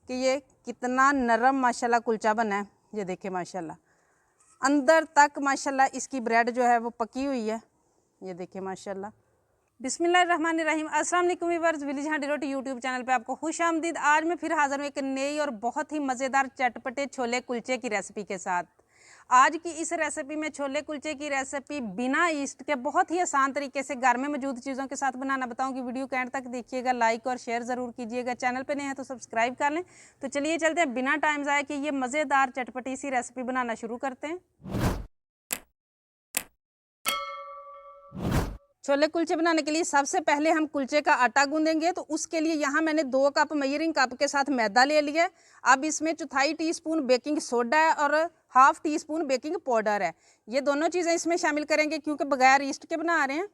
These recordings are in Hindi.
कि ये कितना नरम माशाल्लाह कुलचा बना है। ये देखिए माशाल्लाह अंदर तक माशाल्लाह इसकी ब्रेड जो है वो पकी हुई है। ये देखिए माशाल्लाह। बिस्मिल्लाहिर्रहमानिर्रहीम। अस्सलाम वालेकुम व्यूअर्स, विलेज हांडी रोटी यूट्यूब चैनल पे आपको खुश आमदीद। आज मैं फिर हाज़िर हूँ एक नई और बहुत ही मज़ेदार चटपटे छोले कुलचे की रेसिपी के साथ। आज की इस रेसिपी में छोले कुलचे की रेसिपी बिना ईस्ट के बहुत ही आसान तरीके से घर में मौजूद चीज़ों के साथ बनाना बताऊंगी। वीडियो के एंड तक देखिएगा, लाइक और शेयर ज़रूर कीजिएगा। चैनल पे नए हैं तो सब्सक्राइब कर लें। तो चलिए चलते हैं बिना टाइम ज़ाया कि ये मज़ेदार चटपटी सी रेसिपी बनाना शुरू करते हैं। छोले कुलचे बनाने के लिए सबसे पहले हम कुलचे का आटा गूंदेंगे। तो उसके लिए यहाँ मैंने 2 कप मेजरिंग कप के साथ मैदा ले लिया। अब इसमें 1/4 टीस्पून बेकिंग सोडा है और 1/2 टीस्पून बेकिंग पाउडर है। ये दोनों चीज़ें इसमें शामिल करेंगे क्योंकि बगैर ईस्ट के बना रहे हैं,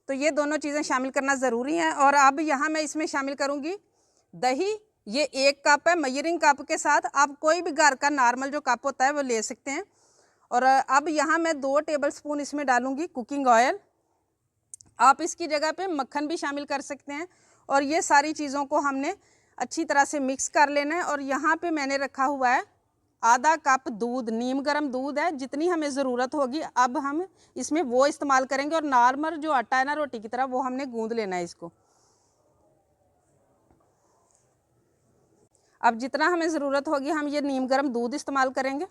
तो ये दोनों चीज़ें शामिल करना ज़रूरी है। और अब यहाँ मैं इसमें शामिल करूँगी दही। ये 1 कप है मेजरिंग कप के साथ। आप कोई भी घर का नॉर्मल जो कप होता है वो ले सकते हैं। और अब यहाँ मैं 2 टेबल स्पून इसमें डालूँगी कुकिंग ऑयल। आप इसकी जगह पे मक्खन भी शामिल कर सकते हैं। और ये सारी चीज़ों को हमने अच्छी तरह से मिक्स कर लेना है। और यहाँ पे मैंने रखा हुआ है आधा कप दूध, नीम गर्म दूध है। जितनी हमें ज़रूरत होगी अब हम इसमें वो इस्तेमाल करेंगे। और नॉर्मल जो आटा है ना रोटी की तरह, वो हमने गूंद लेना है इसको। अब जितना हमें ज़रूरत होगी हम ये नीम गर्म दूध इस्तेमाल करेंगे।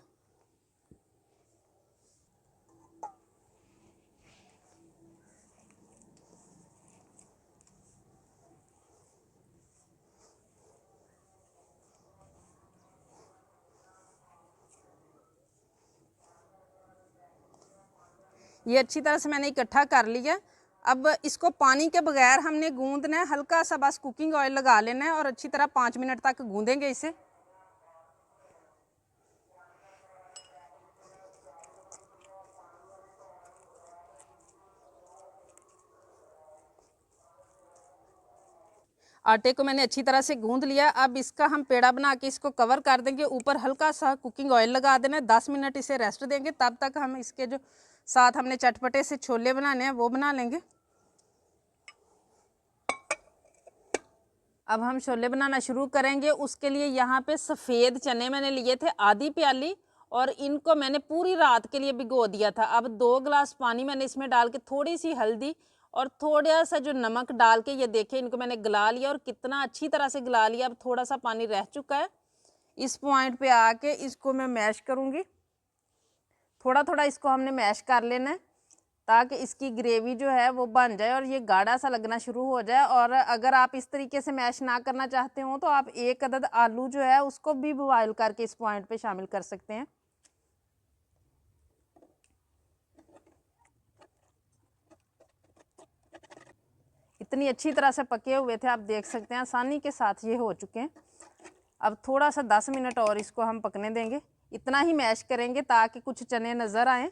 ये अच्छी तरह से मैंने इकट्ठा कर लिया। अब इसको पानी के बगैर हमने गूंदना है। हल्का सा बस कुकिंग ऑयल लगा लेना है और अच्छी तरह 5 मिनट तक गूंदेंगे इसे। आटे को मैंने अच्छी तरह से गूंद लिया। अब इसका हम पेड़ा बना के इसको कवर कर देंगे। ऊपर हल्का सा कुकिंग ऑयल लगा देना है। 10 मिनट इसे रेस्ट देंगे। तब तक हम इसके जो साथ हमने चटपटे से छोले बनाने हैं वो बना लेंगे। अब हम छोले बनाना शुरू करेंगे। उसके लिए यहाँ पे सफ़ेद चने मैंने लिए थे आधी प्याली, और इनको मैंने पूरी रात के लिए भिगो दिया था। अब 2 गिलास पानी मैंने इसमें डाल के थोड़ी सी हल्दी और थोड़ा सा जो नमक डाल के, ये देखिए इनको मैंने गला लिया और कितना अच्छी तरह से गला लिया। अब थोड़ा सा पानी रह चुका है। इस पॉइंट पे आके इसको मैं मैश करूँगी। थोड़ा थोड़ा इसको हमने मैश कर लेना है ताकि इसकी ग्रेवी जो है वो बन जाए और ये गाढ़ा सा लगना शुरू हो जाए। और अगर आप इस तरीके से मैश ना करना चाहते हो तो आप 1 अदद आलू जो है उसको भी बॉयल करके इस पॉइंट पे शामिल कर सकते हैं। इतनी अच्छी तरह से पके हुए थे, आप देख सकते हैं आसानी के साथ ये हो चुके हैं। अब थोड़ा सा 10 मिनट और इसको हम पकने देंगे। इतना ही मैश करेंगे ताकि कुछ चने नज़र आएँ।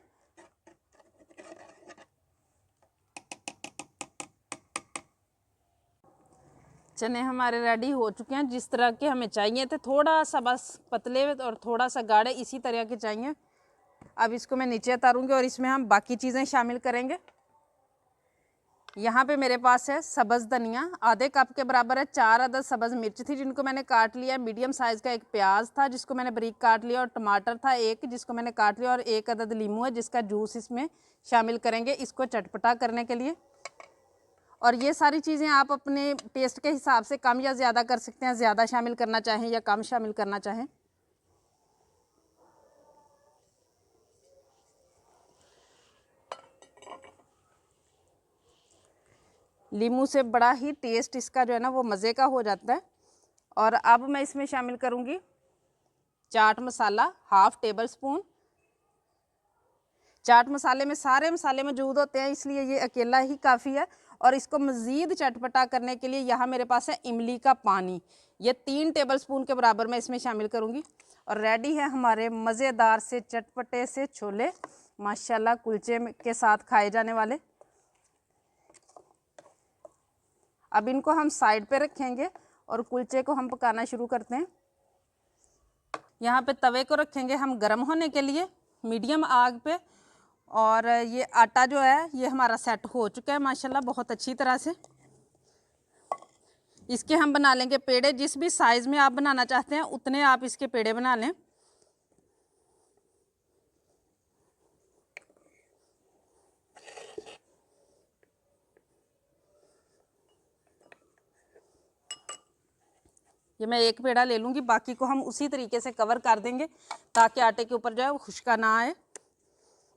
चने हमारे रेडी हो चुके हैं। जिस तरह के हमें चाहिए थे, थोड़ा सा बस पतले और थोड़ा सा गाढ़े, इसी तरह के चाहिए। अब इसको मैं नीचे उतारूंगी और इसमें हम बाकी चीज़ें शामिल करेंगे। यहाँ पे मेरे पास है सब्ज़ धनिया, आधे कप के बराबर है। 4 अदद सब्ज़ मिर्च थी जिनको मैंने काट लिया। मीडियम साइज़ का एक प्याज था जिसको मैंने बारीक काट लिया, और टमाटर था 1 जिसको मैंने काट लिया, और 1 अदद नींबू है जिसका जूस इसमें शामिल करेंगे इसको चटपटा करने के लिए। और ये सारी चीज़ें आप अपने टेस्ट के हिसाब से कम या ज़्यादा कर सकते हैं, ज़्यादा शामिल करना चाहें या कम शामिल करना चाहें। नींबू से बड़ा ही टेस्ट इसका जो है ना वो मज़े का हो जाता है। और अब मैं इसमें शामिल करूँगी चाट मसाला 1/2 टेबल स्पून। चाट मसाले में सारे मसाले मौजूद होते हैं, इसलिए ये अकेला ही काफ़ी है। और इसको मज़ीद चटपटा करने के लिए यहाँ मेरे पास है इमली का पानी। ये 3 टेबल स्पून के बराबर मैं इसमें शामिल करूँगी। और रेडी है हमारे मज़ेदार से चटपटे से छोले, माशाल्लाह कुलचे के साथ खाए जाने वाले। अब इनको हम साइड पे रखेंगे और कुलचे को हम पकाना शुरू करते हैं। यहाँ पे तवे को रखेंगे हम गर्म होने के लिए मीडियम आग पे। और ये आटा जो है ये हमारा सेट हो चुका है माशाल्लाह बहुत अच्छी तरह से। इसके हम बना लेंगे पेड़े। जिस भी साइज़ में आप बनाना चाहते हैं उतने आप इसके पेड़े बना लें। ये मैं एक पेड़ा ले लूँगी, बाकी को हम उसी तरीके से कवर कर देंगे ताकि आटे के ऊपर जो है वो खुश्का ना आए।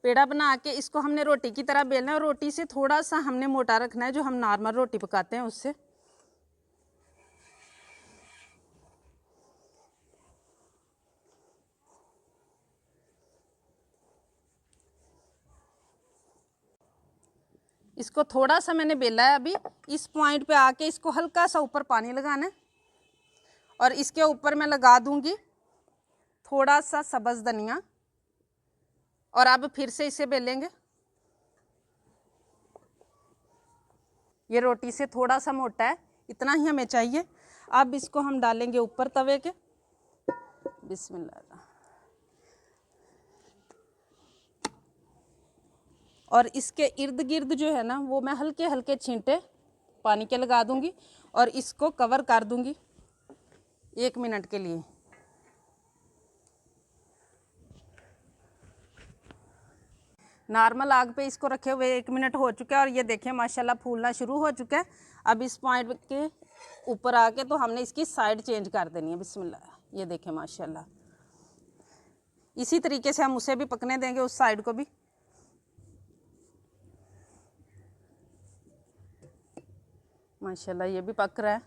पेड़ा बना के इसको हमने रोटी की तरह बेलना है और रोटी से थोड़ा सा हमने मोटा रखना है, जो हम नॉर्मल रोटी पकाते हैं उससे। इसको थोड़ा सा मैंने बेला है। अभी इस पॉइंट पे आके इसको हल्का सा ऊपर पानी लगाना है और इसके ऊपर मैं लगा दूंगी थोड़ा सा सब्ज़ धनिया और अब फिर से इसे बेलेंगे। ये रोटी से थोड़ा सा मोटा है, इतना ही हमें चाहिए। अब इसको हम डालेंगे ऊपर तवे के। बिस्मिल्लाह। और इसके इर्द गिर्द जो है ना वो मैं हल्के हल्के छींटे पानी के लगा दूंगी और इसको कवर कर दूंगी 1 मिनट के लिए। नॉर्मल आग पे इसको रखे हुए 1 मिनट हो चुका है और ये देखें माशाल्लाह फूलना शुरू हो चुका है। अब इस पॉइंट के ऊपर आके तो हमने इसकी साइड चेंज कर देनी है। बिस्मिल्लाह। ये देखें माशाल्लाह, इसी तरीके से हम उसे भी पकने देंगे, उस साइड को भी। माशाल्लाह ये भी पक रहा है।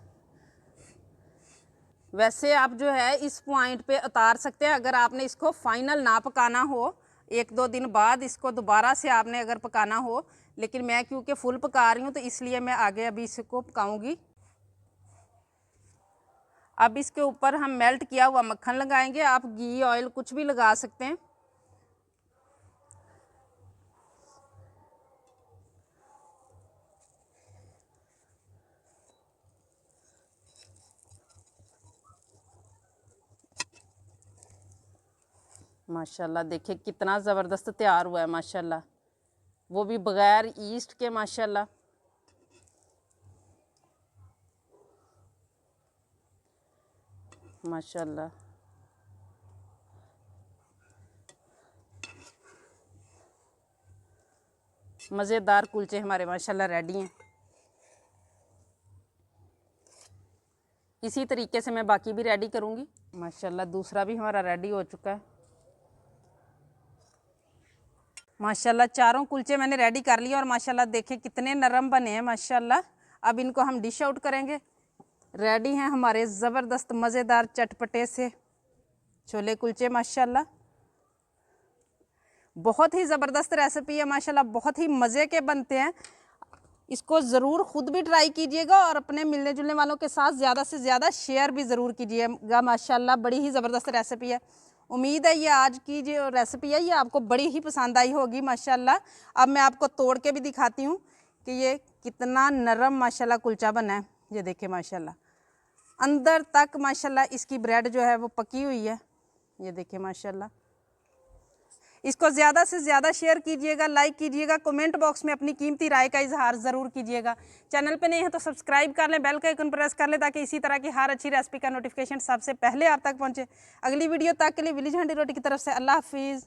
वैसे आप जो है इस पॉइंट पे उतार सकते हैं अगर आपने इसको फाइनल ना पकाना हो। 1-2 दिन बाद इसको दोबारा से आपने अगर पकाना हो, लेकिन मैं क्योंकि फुल पका रही हूँ तो इसलिए मैं आगे अभी इसको पकाऊंगी। अब इसके ऊपर हम मेल्ट किया हुआ मक्खन लगाएंगे। आप घी ऑयल कुछ भी लगा सकते हैं। माशाल्लाह देखिए कितना ज़बरदस्त तैयार हुआ है माशाल्लाह, वो भी बग़ैर ईस्ट के। माशाल्लाह माशाल्लाह मज़ेदार कुलचे हमारे माशाल्लाह रेडी हैं। इसी तरीके से मैं बाकी भी रेडी करूँगी। माशाल्लाह दूसरा भी हमारा रेडी हो चुका है। माशाल्लाह चारों कुलचे मैंने रेडी कर लिए और माशाल्लाह देखें कितने नरम बने हैं माशाल्लाह। अब इनको हम डिश आउट करेंगे। रेडी हैं हमारे ज़बरदस्त मज़ेदार चटपटे से छोले कुलचे। माशाल्लाह बहुत ही ज़बरदस्त रेसिपी है माशाल्लाह, बहुत ही मज़े के बनते हैं। इसको ज़रूर ख़ुद भी ट्राई कीजिएगा और अपने मिलने जुलने वालों के साथ ज़्यादा से ज़्यादा शेयर भी ज़रूर कीजिएगा। माशाल्लाह बड़ी ही ज़बरदस्त रेसिपी है। उम्मीद है ये आज की जो रेसिपी है ये आपको बड़ी ही पसंद आई होगी माशाल्लाह। अब मैं आपको तोड़ के भी दिखाती हूँ कि ये कितना नरम माशाल्लाह कुलचा बना है। ये देखिए माशाल्लाह अंदर तक माशाल्लाह इसकी ब्रेड जो है वो पकी हुई है। ये देखिए माशाल्लाह। इसको ज़्यादा से ज़्यादा शेयर कीजिएगा, लाइक कीजिएगा, कमेंट बॉक्स में अपनी कीमती राय का इजहार ज़रूर कीजिएगा। चैनल पे नहीं है तो सब्सक्राइब कर लें, बेल का आइकन प्रेस कर लें ताकि इसी तरह की हर अच्छी रेसिपी का नोटिफिकेशन सबसे पहले आप तक पहुंचे। अगली वीडियो तक के लिए विलेज हंडी रोटी की तरफ से अल्लाह हाफिज़।